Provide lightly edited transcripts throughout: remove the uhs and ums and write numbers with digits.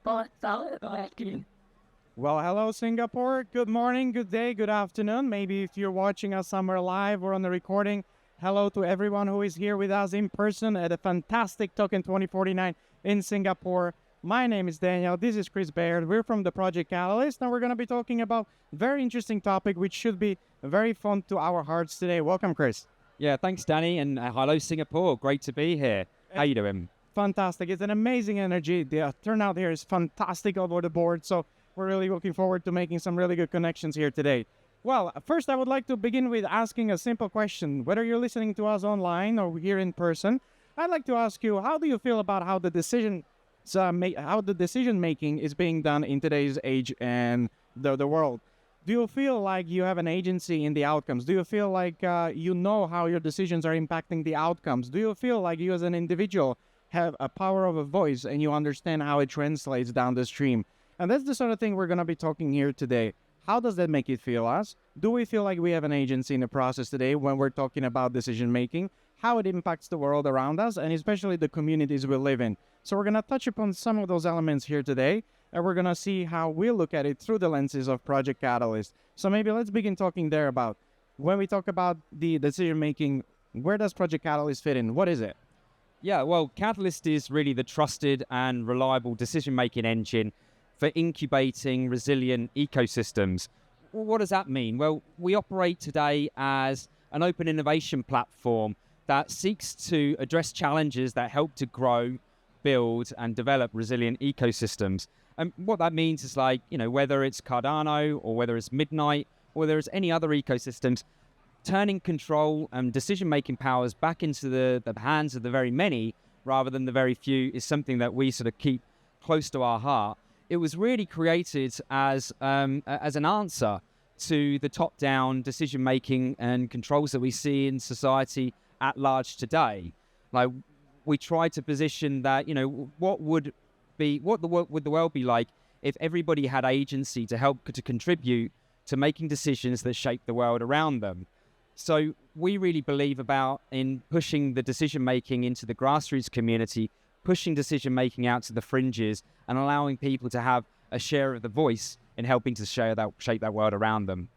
Well, hello, Singapore. Good morning, good day, good afternoon. Maybe if you're watching us somewhere live or on the recording, hello to everyone who is here with us in person at a fantastic Token 2049 in Singapore. My name is Daniel. This is Kriss Baird. We're from the Project Catalyst, and we're going to be talking about a very interesting topic, which should be very fun to our hearts today. Welcome, Kriss. Yeah, thanks, Danny, and hello, Singapore. Great to be here. How you doing? Fantastic. It's an amazing energy. The turnout here is fantastic over the board, so we're really looking forward to making some really good connections here today. Well, first I would like to begin with asking a simple question. Whether you're listening to us online or here in person, I'd like to ask you, how do you feel about how the decision making is being done in today's age and the world? Do you feel like you have an agency in the outcomes? Do you feel like you know how your decisions are impacting the outcomes? Do you feel like you as an individual have a power of a voice and you understand how it translates down the stream? And that's the sort of thing we're going to be talking here today. How does that make you feel, us? Do we feel like we have an agency in the process today when we're talking about decision making? How it impacts the world around us and especially the communities we live in. So we're going to touch upon some of those elements here today, and we're going to see how we look at it through the lenses of Project Catalyst. So maybe let's begin talking there about when we talk about the decision making, where does Project Catalyst fit in? What is it? Yeah, well, Catalyst is really the trusted and reliable decision-making engine for incubating resilient ecosystems. Well, what does that mean? Well, we operate today as an open innovation platform that seeks to address challenges that help to grow, build, and develop resilient ecosystems. And what that means is, like, whether it's Cardano or whether it's Midnight or whether it's any other ecosystems, turning control and decision-making powers back into the hands of the very many rather than the very few is something that we sort of keep close to our heart. It was really created as an answer to the top-down decision-making and controls that we see in society at large today. Like, we try to position that, what would the world be like if everybody had agency to help to contribute to making decisions that shape the world around them. So we really believe in pushing the decision-making into the grassroots community, pushing decision-making out to the fringes, and allowing people to have a share of the voice in helping to shape that world around them.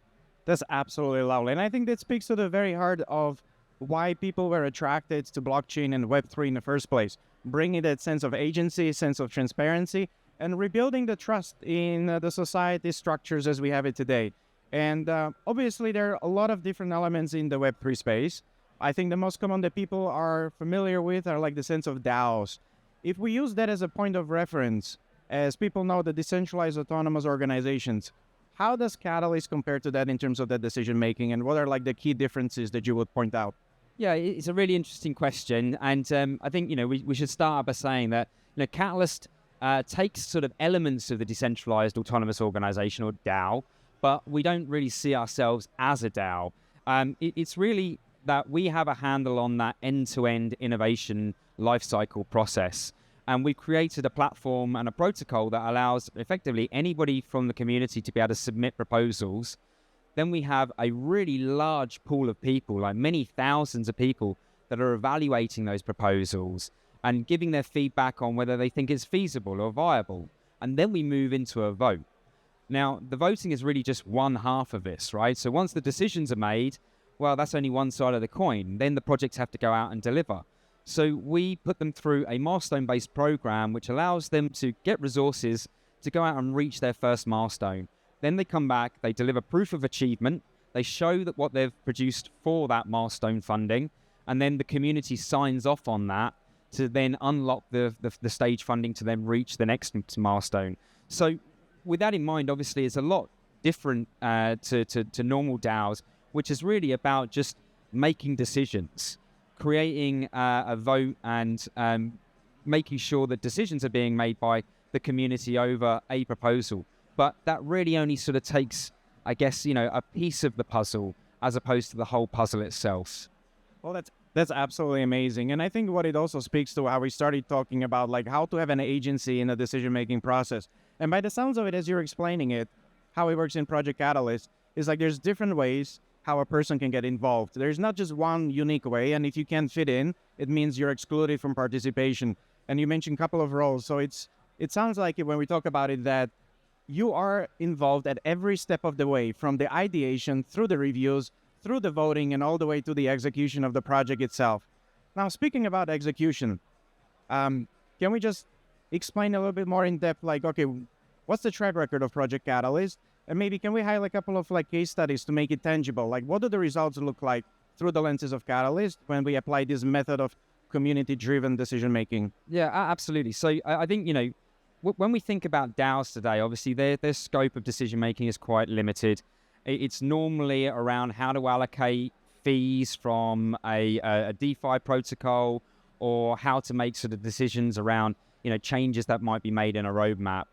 That's absolutely lovely. And I think that speaks to the very heart of why people were attracted to blockchain and Web3 in the first place, bringing that sense of agency, sense of transparency, and rebuilding the trust in the society structures as we have it today. And obviously, there are a lot of different elements in the Web3 space. I think the most common that people are familiar with are like the sense of DAOs. If we use that as a point of reference, as people know, the decentralized autonomous organizations, how does Catalyst compare to that in terms of that decision-making, and what are like the key differences that you would point out? Yeah, it's a really interesting question. And I think, we should start by saying that, Catalyst takes sort of elements of the decentralized autonomous organization, or DAO, but we don't really see ourselves as a DAO. It's really that we have a handle on that end-to-end innovation lifecycle process. And we've created a platform and a protocol that allows effectively anybody from the community to be able to submit proposals. Then we have a really large pool of people, like many thousands of people, that are evaluating those proposals and giving their feedback on whether they think it's feasible or viable. And then we move into a vote. Now, the voting is really just one half of this, right? So once the decisions are made, well, that's only one side of the coin. Then the projects have to go out and deliver. So we put them through a milestone-based program which allows them to get resources to go out and reach their first milestone. Then they come back, they deliver proof of achievement, they show that what they've produced for that milestone funding, and then the community signs off on that to then unlock the stage funding to then reach the next milestone. So with that in mind, obviously, it's a lot different to normal DAOs, which is really about just making decisions, creating a vote, and making sure that decisions are being made by the community over a proposal. But that really only sort of takes, I guess, a piece of the puzzle as opposed to the whole puzzle itself. Well, that's absolutely amazing. And I think what it also speaks to how we started talking about like how to have an agency in the decision-making process. And by the sounds of it, as you're explaining it, how it works in Project Catalyst is like there's different ways how a person can get involved. There's not just one unique way, and if you can't fit in, it means you're excluded from participation. And you mentioned a couple of roles, so it's it sounds like when we talk about it that you are involved at every step of the way, from the ideation through the reviews, through the voting, and all the way to the execution of the project itself. Now, speaking about execution, can we just explain a little bit more in depth, like, okay, what's the track record of Project Catalyst? And maybe can we highlight a couple of like case studies to make it tangible? Like, what do the results look like through the lenses of Catalyst when we apply this method of community-driven decision-making? Yeah, absolutely. So I think, when we think about DAOs today, obviously their scope of decision-making is quite limited. It's normally around how to allocate fees from a DeFi protocol, or how to make sort of decisions around, changes that might be made in a roadmap.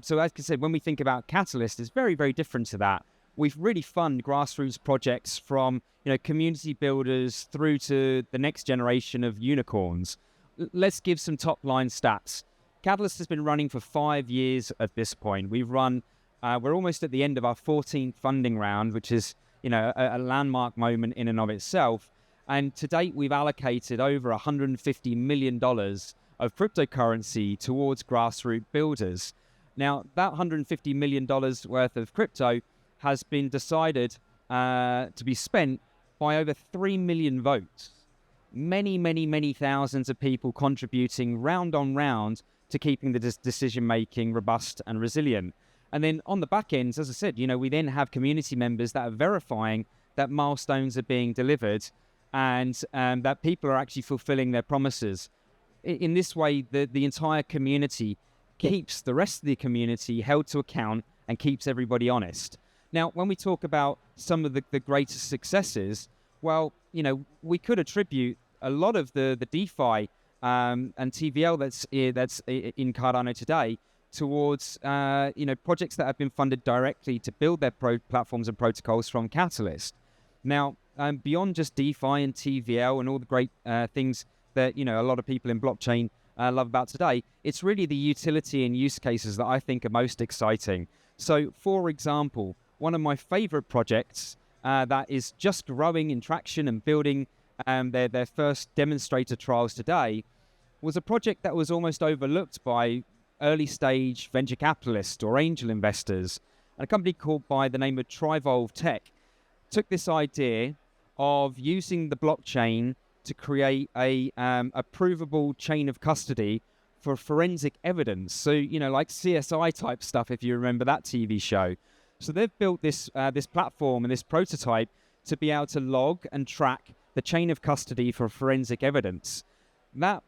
So as I said, when we think about Catalyst, it's very, very different to that. We've really fund grassroots projects from, community builders through to the next generation of unicorns. Let's give some top line stats. Catalyst has been running for 5 years at this point. We've run, we're almost at the end of our 14th funding round, which is, a landmark moment in and of itself. And to date, we've allocated over $150 million of cryptocurrency towards grassroots builders. Now, that $150 million worth of crypto has been decided to be spent by over 3 million votes. Many, many, many thousands of people contributing round on round to keeping the decision-making robust and resilient. And then on the back end, as I said, we then have community members that are verifying that milestones are being delivered, and that people are actually fulfilling their promises. In this way, the entire community keeps the rest of the community held to account and keeps everybody honest. Now, when we talk about some of the greatest successes, well, we could attribute a lot of the DeFi and TVL that's in Cardano today towards projects that have been funded directly to build their platforms and protocols from Catalyst. Now, beyond just DeFi and TVL and all the great things that a lot of people in blockchain love about today, it's really the utility and use cases that I think are most exciting. So, for example, one of my favorite projects that is just growing in traction and building their first demonstrator trials today was a project that was almost overlooked by early stage venture capitalists or angel investors. And a company called by the name of Trivolve Tech took this idea of using the blockchain to create a provable chain of custody for forensic evidence. So, like CSI type stuff, if you remember that TV show. So they've built this platform and this prototype to be able to log and track the chain of custody for forensic evidence. That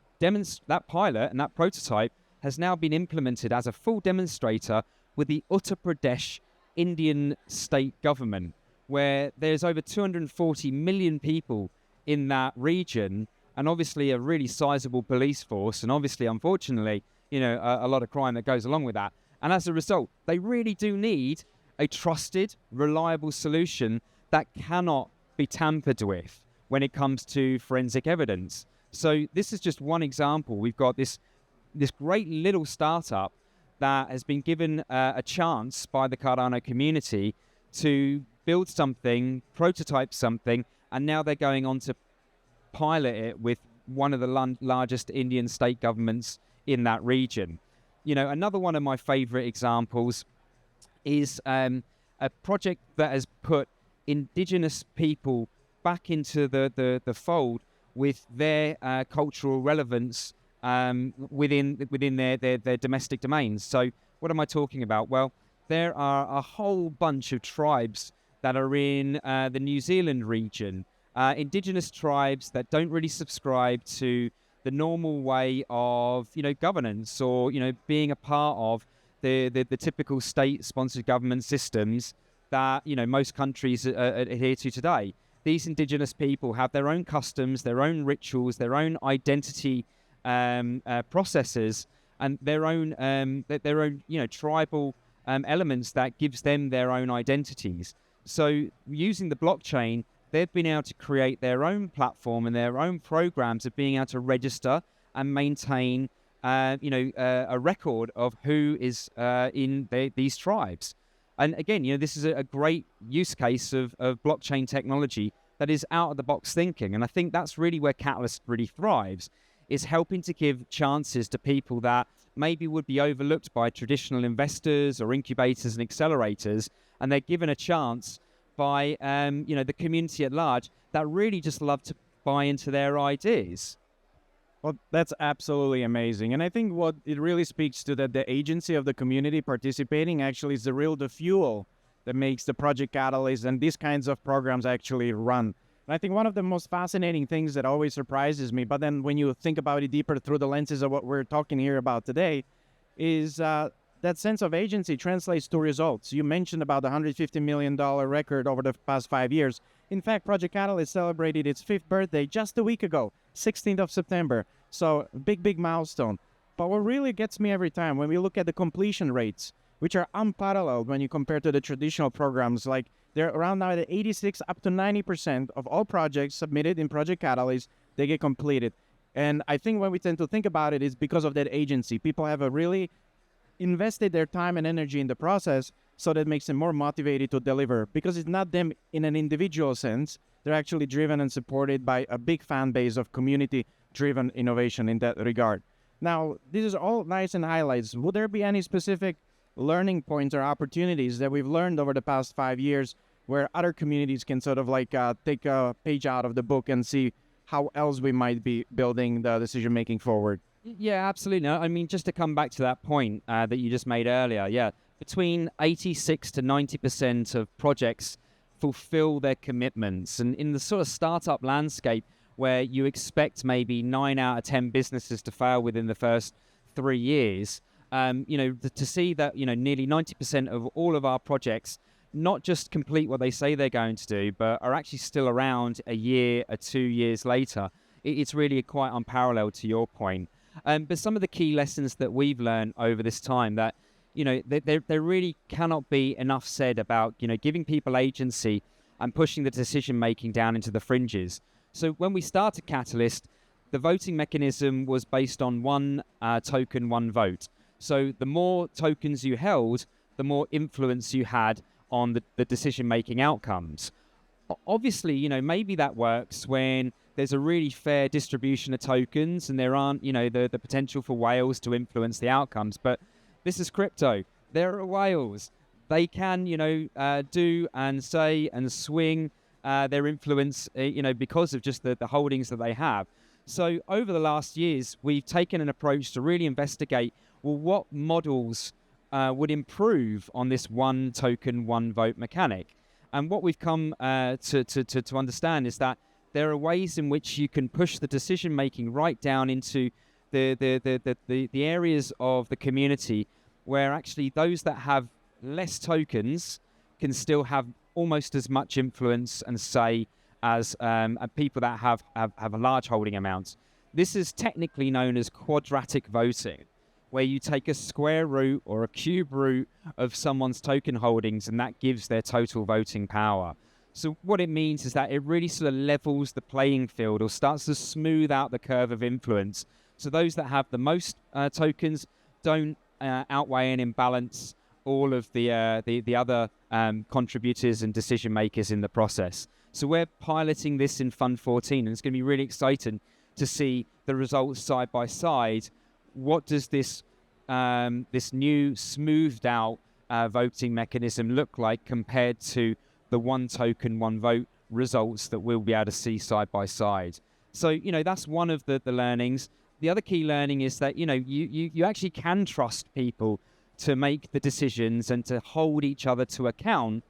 pilot and that prototype has now been implemented as a full demonstrator with the Uttar Pradesh Indian state government, where there's over 240 million people in that region, and obviously a really sizable police force, and obviously, unfortunately, a lot of crime that goes along with that. And as a result, they really do need a trusted, reliable solution that cannot be tampered with when it comes to forensic evidence. So this is just one example. We've got this great little startup that has been given a chance by the Cardano community to build something, prototype something, and now they're going on to pilot it with one of the largest Indian state governments in that region. Another one of my favorite examples is a project that has put indigenous people back into the fold with their cultural relevance within their domestic domains. So what am I talking about? Well, there are a whole bunch of tribes that are in the New Zealand region, indigenous tribes that don't really subscribe to the normal way of governance, or being a part of the typical state-sponsored government systems that most countries adhere to today. These indigenous people have their own customs, their own rituals, their own identity processes, and their own tribal elements that gives them their own identities. So using the blockchain, they've been able to create their own platform and their own programs of being able to register and maintain a record of who is in these tribes. And again, this is a great use case of blockchain technology that is out of the box thinking. And I think that's really where Catalyst really thrives, is helping to give chances to people that maybe would be overlooked by traditional investors or incubators and accelerators, and they're given a chance by the community at large that really just love to buy into their ideas. Well, that's absolutely amazing. And I think what it really speaks to that the agency of the community participating actually is the fuel that makes the Project Catalyst and these kinds of programs actually run. And I think one of the most fascinating things that always surprises me, but then when you think about it deeper through the lenses of what we're talking here about today, is that sense of agency translates to results. You mentioned about the $150 million record over the past 5 years. In fact, Project Catalyst celebrated its 5th birthday just a week ago, 16th of September. So big milestone. But what really gets me every time when we look at the completion rates, which are unparalleled when you compare to the traditional programs, like they're around now at 86 up to 90% of all projects submitted in Project Catalyst, they get completed. And I think when we tend to think about it, it's because of that agency. People have really invested their time and energy in the process, so that makes them more motivated to deliver, because it's not them in an individual sense. They're actually driven and supported by a big fan base of community-driven innovation in that regard. Now, this is all nice and highlights. Would there be any specific learning points or opportunities that we've learned over the past 5 years where other communities can sort of take a page out of the book and see how else we might be building the decision-making forward? Yeah, absolutely. I mean, just to come back to that point that you just made earlier, between 86 to 90% of projects fulfill their commitments. And in the sort of startup landscape where you expect maybe 9 out of 10 businesses to fail within the first 3 years, to see that, nearly 90% of all of our projects not just complete what they say they're going to do, but are actually still around a year or 2 years later, it's really quite unparalleled, to your point. But some of the key lessons that we've learned over this time that, there really cannot be enough said about, giving people agency and pushing the decision-making down into the fringes. So when we started Catalyst, the voting mechanism was based on one token, one vote. So the more tokens you held, the more influence you had on the decision-making outcomes. Obviously, maybe that works when there's a really fair distribution of tokens and there aren't, the potential for whales to influence the outcomes. But this is crypto. There are whales. They can, do and say and swing their influence, because of just the holdings that they have. So over the last years, we've taken an approach to really investigate, well, what models would improve on this one token, one vote mechanic. And what we've come to understand is that there are ways in which you can push the decision making right down into the areas of the community where actually those that have less tokens can still have almost as much influence and say as people that have large holding amounts. This is technically known as quadratic voting, where you take a square root or a cube root of someone's token holdings and that gives their total voting power. So what it means is that it really sort of levels the playing field or starts to smooth out the curve of influence. So those that have the most tokens don't outweigh and imbalance all of the other contributors and decision makers in the process. So we're piloting this in Fund 14, and it's going to be really exciting to see the results side by side. What does this new smoothed out voting mechanism look like compared to the one token, one vote results that we'll be able to see side by side? So, that's one of the learnings. The other key learning is that, you actually can trust people to make the decisions and to hold each other to account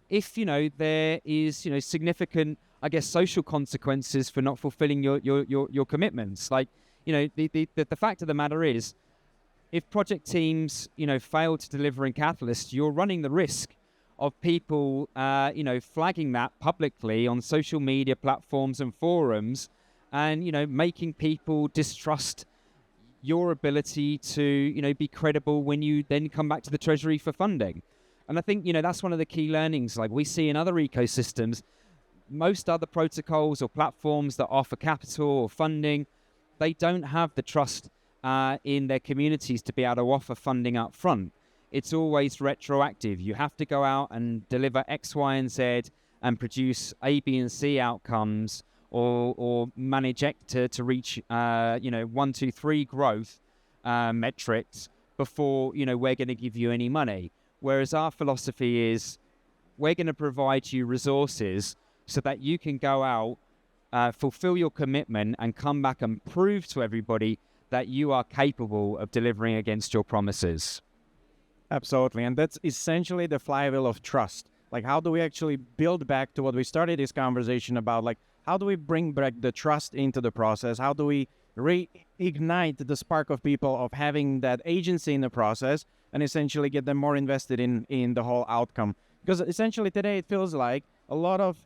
if, there is, significant, I guess, social consequences for not fulfilling your commitments. Like, the fact of the matter is, if project teams, fail to deliver in Catalyst, you're running the risk of people, flagging that publicly on social media platforms and forums and, making people distrust your ability to, be credible when you then come back to the Treasury for funding. And I think, that's one of the key learnings. Like we see in other ecosystems, most other protocols or platforms that offer capital or funding, they don't have the trust in their communities to be able to offer funding up front. It's always retroactive. You have to go out and deliver X, Y, and Z and produce A, B, and C outcomes, or manage to reach 1, 2, 3 growth metrics before we're going to give you any money. Whereas our philosophy is we're going to provide you resources so that you can go out, fulfill your commitment, and come back and prove to everybody that you are capable of delivering against your promises. Absolutely. And that's essentially the flywheel of trust. Like, how do we actually build back to what we started this conversation about? Like, how do we bring back the trust into the process? How do we reignite the spark of people of having that agency in the process and essentially get them more invested in the whole outcome? Because essentially today it feels like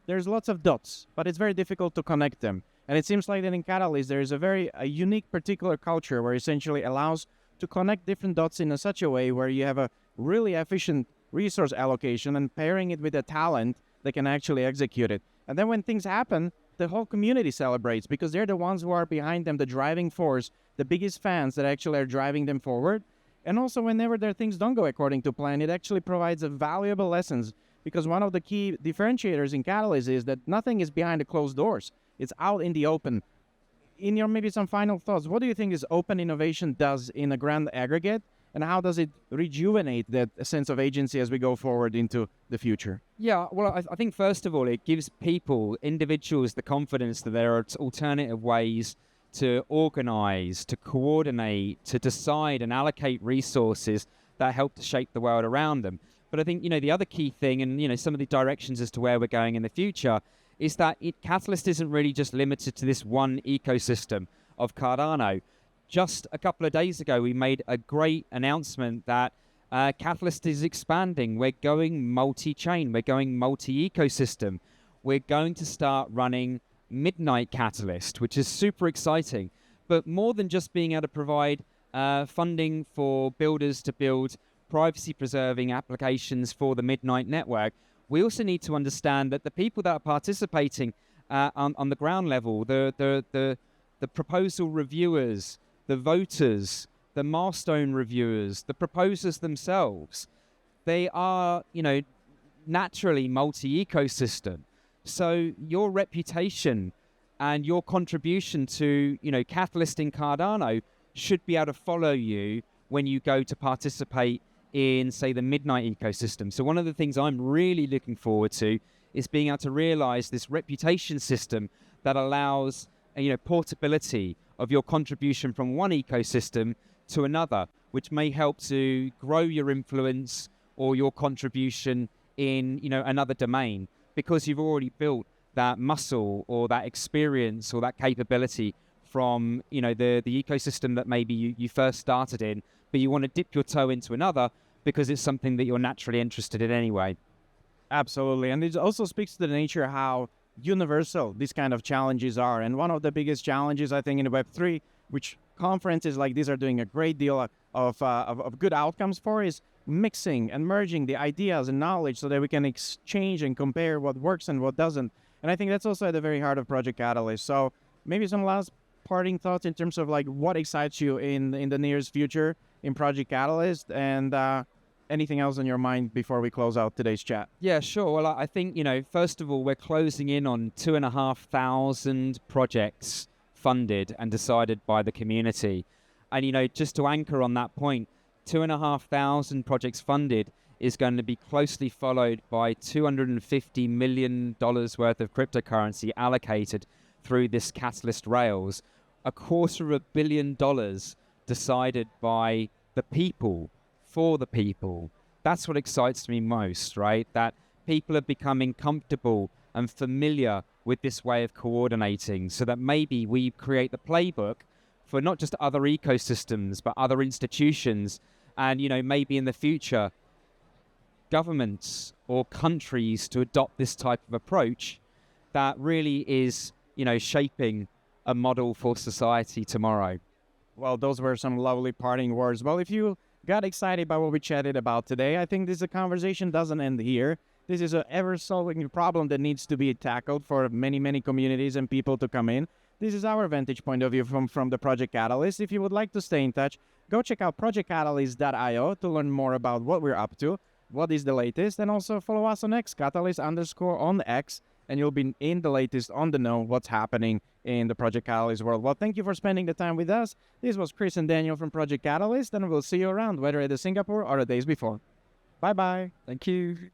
there's lots of dots, but it's very difficult to connect them. And it seems like that in Catalyst, there is a unique particular culture where essentially allows to connect different dots in such a way where you have a really efficient resource allocation and pairing it with a talent that can actually execute it. And then when things happen, the whole community celebrates because they're the ones who are behind them, the driving force, the biggest fans that actually are driving them forward. And also whenever their things don't go according to plan, it actually provides a valuable lessons, because one of the key differentiators in Catalyst is that nothing is behind the closed doors. It's out in the open. In your maybe some final thoughts, what do you think this open innovation does in a grand aggregate, and how does it rejuvenate that sense of agency as we go forward into the future? Yeah, well, I think first of all, it gives people, individuals, the confidence that there are alternative ways to organize, to coordinate, to decide and allocate resources that help to shape the world around them. But I think, the other key thing, and, some of the directions as to where we're going in the future, is that Catalyst isn't really just limited to this one ecosystem of Cardano. Just a couple of days ago, we made a great announcement that Catalyst is expanding. We're going multi-chain. We're going multi-ecosystem. We're going to start running Midnight Catalyst, which is super exciting. But more than just being able to provide funding for builders to build privacy-preserving applications for the Midnight network, we also need to understand that the people that are participating on the ground level, the proposal reviewers, the voters, the milestone reviewers, the proposers themselves, they are, naturally multi-ecosystem. So your reputation and your contribution to, Catalyst in Cardano should be able to follow you when you go to participate in, say, the Midnight ecosystem. So one of the things I'm really looking forward to is being able to realize this reputation system that allows, portability of your contribution from one ecosystem to another, which may help to grow your influence or your contribution in, another domain, because you've already built that muscle or that experience or that capability from, the ecosystem that maybe you first started in, but you want to dip your toe into another because it's something that you're naturally interested in anyway. Absolutely. And it also speaks to the nature how universal these kind of challenges are. And one of the biggest challenges, I think, in Web3, which conferences like these are doing a great deal of good outcomes for, is mixing and merging the ideas and knowledge so that we can exchange and compare what works and what doesn't. And I think that's also at the very heart of Project Catalyst. So maybe some last parting thoughts in terms of like what excites you in the nearest future in Project Catalyst, and anything else on your mind before we close out today's chat? Yeah, sure. Well, I think, first of all, we're closing in on 2,500 projects funded and decided by the community. And, just to anchor on that point, 2,500 projects funded is going to be closely followed by $250 million worth of cryptocurrency allocated through this Catalyst Rails, $250 million decided by the people, for the people. That's what excites me most, right? That people are becoming comfortable and familiar with this way of coordinating, so that maybe we create the playbook for not just other ecosystems, but other institutions, and, maybe in the future, governments or countries to adopt this type of approach that really is, shaping a model for society tomorrow. Well, those were some lovely parting words. Well, if you got excited by what we chatted about today, I think this conversation doesn't end here. This is an ever-solving problem that needs to be tackled for many, many communities and people to come in. This is our vantage point of view from the Project Catalyst. If you would like to stay in touch, go check out projectcatalyst.io to learn more about what we're up to, what is the latest, and also follow us on X, Catalyst_on X, and you'll be in the latest, on the know what's happening in the Project Catalyst world. Well, thank you for spending the time with us. This was Kriss and Daniel from Project Catalyst, and we'll see you around, whether it is Singapore or the days before. Bye-bye. Thank you.